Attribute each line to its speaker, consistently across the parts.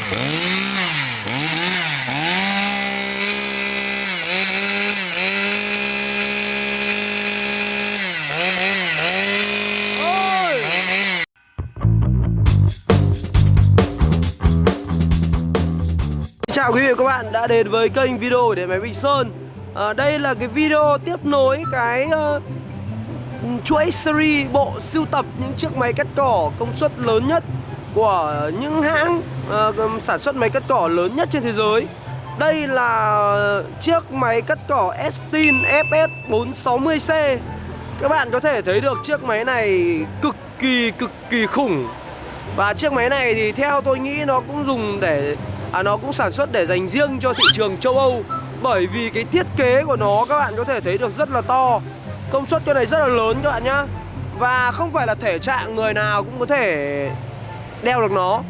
Speaker 1: Chào quý vị và các bạn đã đến với kênh video của Điện Máy Bình Sơn. Đây là cái video tiếp nối cái chuỗi series bộ sưu tập những chiếc máy cắt cỏ công suất lớn nhất của những hãng sản xuất máy cắt cỏ lớn nhất trên thế giới. Đây là chiếc máy cắt cỏ Estin FS 460C. Các bạn có thể thấy được chiếc máy này cực kỳ khủng. Và chiếc máy này thì theo tôi nghĩ nó cũng dùng để nó cũng sản xuất để dành riêng cho thị trường châu Âu. Bởi vì cái thiết kế của nó các bạn có thể thấy được rất là to. Công suất cái này rất là lớn các bạn nhá. Và không phải là thể trạng người nào cũng có thể đeo được nó.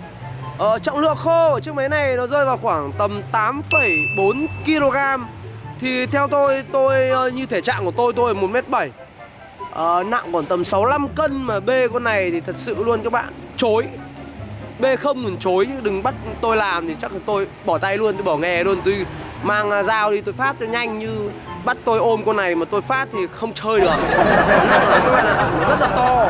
Speaker 1: Trọng lượng khô của chiếc máy này nó rơi vào khoảng tầm 8,4 kg. Thì theo tôi như thể trạng của tôi là 1m7, nặng khoảng tầm 65 cân. Mà bê con này thì thật sự luôn các bạn, chối. Bê không còn chối, chứ đừng bắt tôi làm thì chắc là tôi bỏ tay luôn, tôi bỏ nghề luôn. Tôi mang dao đi tôi phát cho nhanh, như bắt tôi ôm con này mà tôi phát thì không chơi được. Nặng lắm các bạn ạ, rất là to,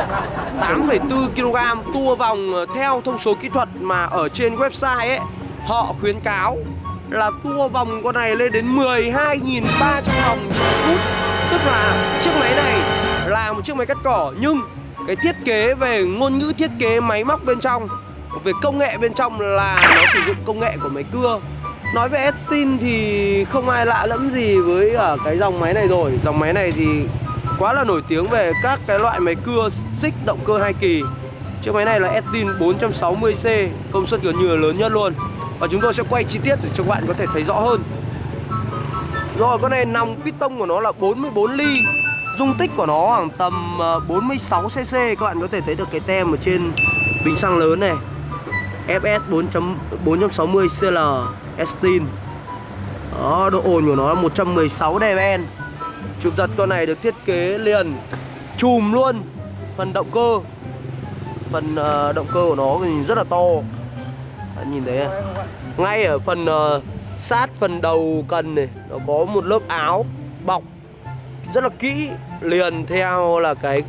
Speaker 1: 8,4 kg. Tua vòng theo thông số kỹ thuật mà ở trên website ấy, họ khuyến cáo là tua vòng con này lên đến 12.300 vòng một phút. Tức là chiếc máy này là một chiếc máy cắt cỏ, nhưng cái thiết kế về ngôn ngữ thiết kế máy móc bên trong, về công nghệ bên trong là nó sử dụng công nghệ của máy cưa. Nói về Estin thì không ai lạ lẫm gì với cái dòng máy này rồi. Dòng máy này thì quá là nổi tiếng về các cái loại máy cưa xích động cơ 2 kỳ. Chiếc máy này là Estin 460C, công suất gần như là lớn nhất luôn. Và chúng tôi sẽ quay chi tiết để cho các bạn có thể thấy rõ hơn. Rồi, con này nòng piston của nó là 44 ly. Dung tích của nó khoảng tầm 46cc. Các bạn có thể thấy được cái tem ở trên bình xăng lớn này, FS 460 CL Estin. Đó, độ ồn của nó là 116 dB. Chụp giật con này được thiết kế liền chùm luôn phần động cơ. Phần động cơ của nó thì rất là to. Bạn nhìn thấy ngay ở phần sát phần đầu cần này, nó có một lớp áo bọc rất là kỹ, liền theo là cái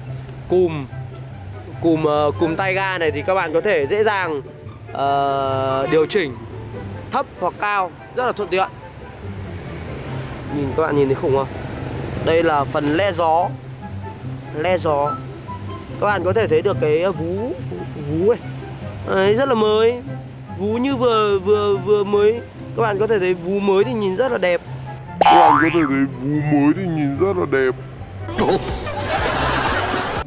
Speaker 1: cùm tay ga này thì các bạn có thể dễ dàng điều chỉnh thấp hoặc cao, rất là thuận tiện. Các bạn nhìn thấy khủng không? Đây là phần le gió. Các bạn có thể thấy được cái vú này. Đấy, rất là mới. Vú như vừa mới. Các bạn có thể thấy vú mới thì nhìn rất là đẹp.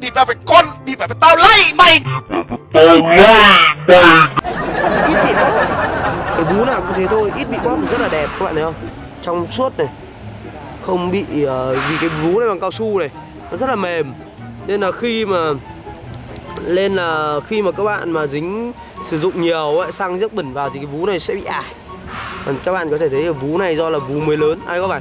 Speaker 2: Thì tao phải con, thì phải tao lay mày.
Speaker 1: Ít bị bóp. Cái vú nào cũng thế thôi, ít bị bóp rất là đẹp các bạn thấy không? Trong suốt này, không bị vì cái vú này bằng cao su này, nó rất là mềm. Nên là khi mà các bạn mà sử dụng nhiều ấy, xăng rước bẩn vào thì cái vú này sẽ bị ải. Còn các bạn có thể thấy là vú này do là vú mới lớn, ai có phải?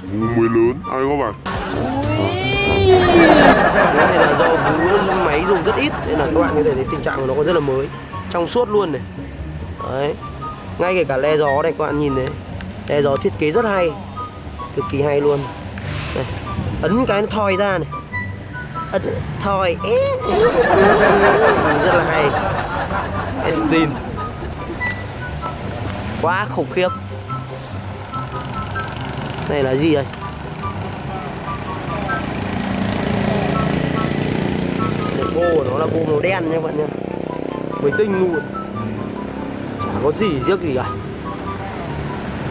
Speaker 1: Cái này là do vú máy dùng rất ít, nên là các bạn có thể thấy tình trạng của nó còn rất là mới, trong suốt luôn này. Đấy, ngay kể cả le gió này các bạn nhìn đấy, le gió thiết kế rất hay, cực kỳ hay luôn. Này, ấn cái nó thoi ra này, ấn thoi rất là hay. Estin quá khủng khiếp. Này là gì đây? Bô của nó là bô màu đen nha các bạn nha, mới tinh luôn, chả có gì riếc gì cả,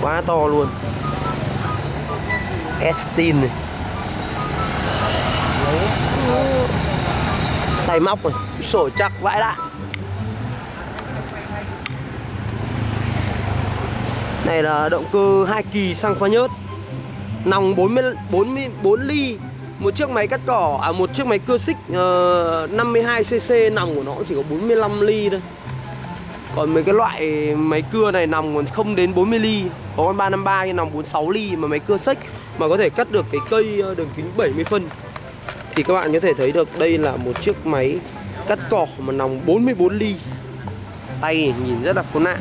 Speaker 1: quá to luôn. Estin này, tay móc này, sổ chắc vãi đã. Này là động cơ 2 kỳ xăng pha nhớt, nòng 44 ly. Một chiếc máy cắt cỏ, một chiếc máy cưa xích 52cc nòng của nó chỉ có 45 ly thôi. Còn mấy cái loại máy cưa này nòng còn không đến 40 ly. Có con 353 nhưng nòng 46 ly. Mà máy cưa xích mà có thể cắt được cái cây đường kính 70 phân thì các bạn có thể thấy được đây là một chiếc máy cắt cỏ mà nòng 44 ly. Tay nhìn rất là khốn nạn.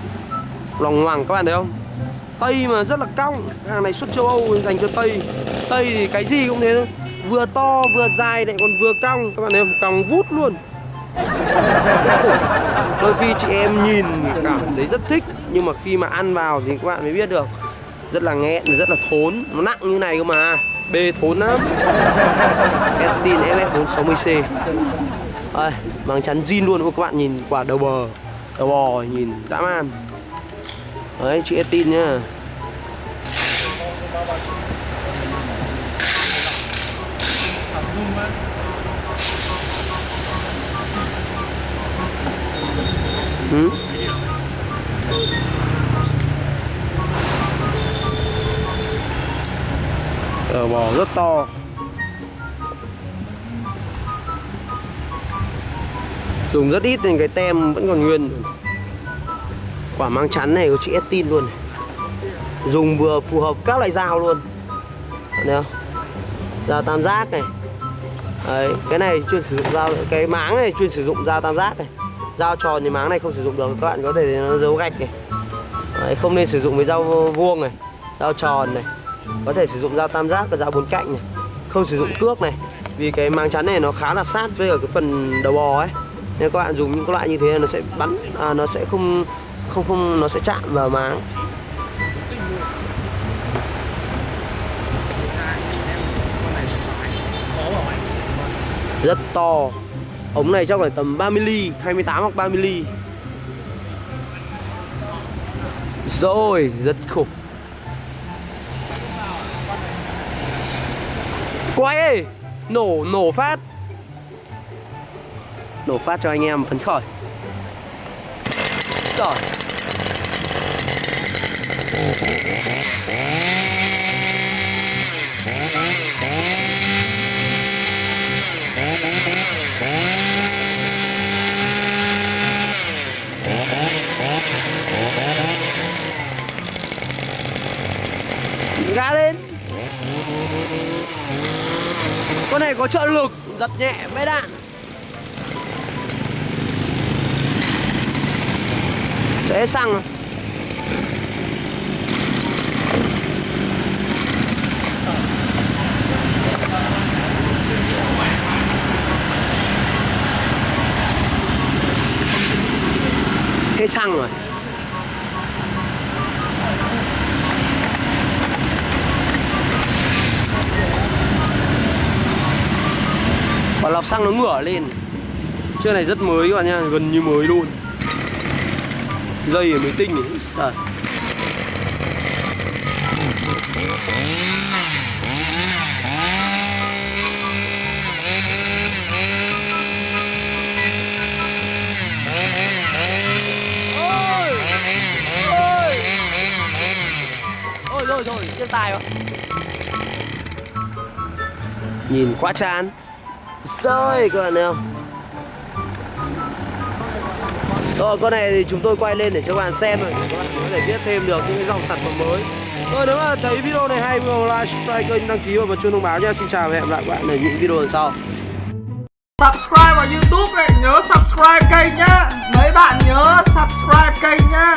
Speaker 1: Lòng ngoằng các bạn thấy không? Tây mà rất là cong. Hàng này xuất châu Âu dành cho Tây. Tây thì cái gì cũng thế thôi, vừa to vừa dài lại còn vừa cong. Các bạn thấy không? Cong vút luôn. Đôi khi chị em nhìn thì cảm thấy rất thích, nhưng mà khi mà ăn vào thì các bạn mới biết được. Rất là nghẹn, rất là thốn. Nó nặng như này cơ mà, bê thốn lắm. Estin FF460C. Đây, màng chắn zin luôn. Ôi, các bạn nhìn quả đầu bò nhìn dã man. Đấy, chữ Estin nhá. Bò rất to. Dùng rất ít nên cái tem vẫn còn nguyên. Quả máng chắn này có chữ Estin luôn này. Dùng vừa phù hợp các loại dao luôn. Thấy không? Dao tam giác này. Đấy, cái này chuyên sử dụng dao, cái máng này chuyên sử dụng dao tam giác này. Dao tròn thì máng này không sử dụng được, các bạn có thể nó giấu gạch này. Đấy, không nên sử dụng với dao vuông này, dao tròn này. Có thể sử dụng dao tam giác và dao bốn cạnh này. Không sử dụng cước này, vì cái máng chắn này nó khá là sát với ở cái phần đầu bò ấy. Nên các bạn dùng những cái loại như thế nó sẽ bắn, nó sẽ không nó sẽ chạm vào máng. Rất to. Ống này chắc phải tầm 30mm, 28 hoặc 30mm. Rồi, rất khủng. Quay ơi, nổ phát. Nổ phát cho anh em phấn khởi. Rồi. Gá lên. Con này có trợ lực, giật nhẹ mấy đạn. Sẽ xăng à? Hết xăng rồi. Quả lọc xăng nó ngửa lên. Chiếc này rất mới các bạn nha, gần như mới luôn. Dây mới tinh ấy. À. Rồi, chiếc tài rồi. Nhìn quá chán. Rồi các bạn thấy không? Rồi con này thì chúng tôi quay lên để cho các bạn xem rồi, các bạn có thể biết thêm được những cái dòng sản phẩm mới. Rồi nếu mà thấy video này hay, like, subscribe kênh, đăng ký và bật chuông thông báo nha. Xin chào và hẹn gặp lại các bạn ở những video lần sau.
Speaker 3: Subscribe vào YouTube này, nhớ subscribe kênh nhá. Mấy bạn nhớ subscribe kênh nhá.